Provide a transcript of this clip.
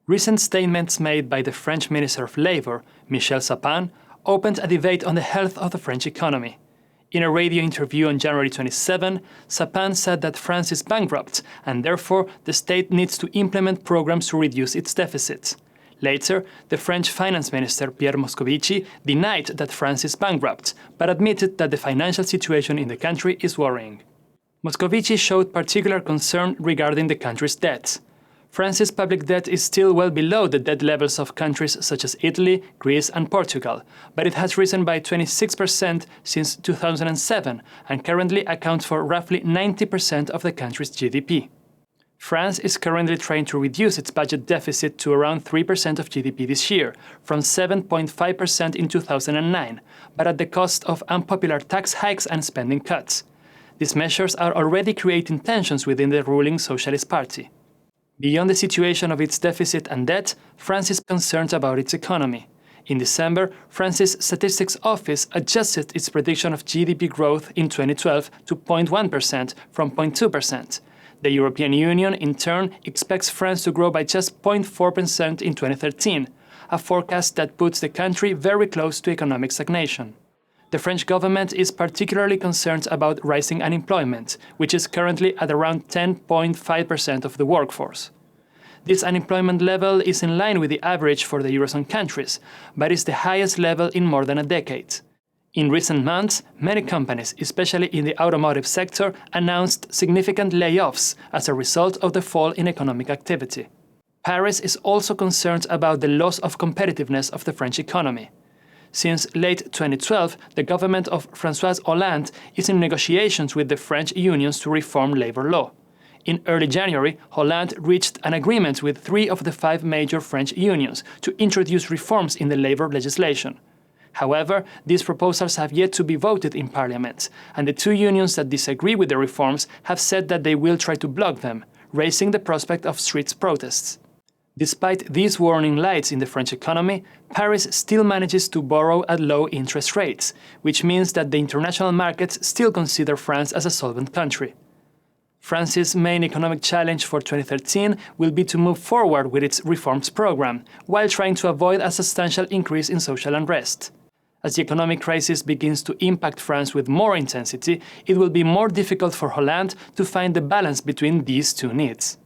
Recent statements made by the French Minister of Labour, Michel Sapin, opened a debate on the health of the French economy. In a radio interview on January 27, Sapin said that France is bankrupt and therefore the state needs to implement programs to reduce its deficit. Later, the French finance minister Pierre Moscovici denied that France is bankrupt, but admitted that the financial situation in the country is worrying. Moscovici showed particular concern regarding the country's debt. France's public debt is still well below the debt levels of countries such as Italy, Greece and Portugal, but it has risen by 26% since 2007 and currently accounts for roughly 90% of the country's GDP. France is currently trying to reduce its budget deficit to around 3% of GDP this year, from 7.5% in 2009, but at the cost of unpopular tax hikes and spending cuts. These measures are already creating tensions within the ruling Socialist Party. Beyond the situation of its deficit and debt, France is concerned about its economy. In December, France's Statistics Office adjusted its prediction of GDP growth in 2012 to 0.1% from 0.2%. The European Union, in turn, expects France to grow by just 0.4% in 2013, a forecast that puts the country very close to economic stagnation. The French government is particularly concerned about rising unemployment, which is currently at around 10.5% of the workforce. This unemployment level is in line with the average for the Eurozone countries, but is the highest level in more than a decade. In recent months, many companies, especially in the automotive sector, announced significant layoffs as a result of the fall in economic activity. Paris is also concerned about the loss of competitiveness of the French economy. Since late 2012, the government of François Hollande is in negotiations with the French unions to reform labor law. In early January, Hollande reached an agreement with 3 of the 5 major French unions to introduce reforms in the labor legislation. However, these proposals have yet to be voted in Parliament, and the 2 unions that disagree with the reforms have said that they will try to block them, raising the prospect of street protests. Despite these warning lights in the French economy, Paris still manages to borrow at low interest rates, which means that the international markets still consider France as a solvent country. France's main economic challenge for 2013 will be to move forward with its reforms program, while trying to avoid a substantial increase in social unrest. As the economic crisis begins to impact France with more intensity, it will be more difficult for Hollande to find the balance between these 2 needs.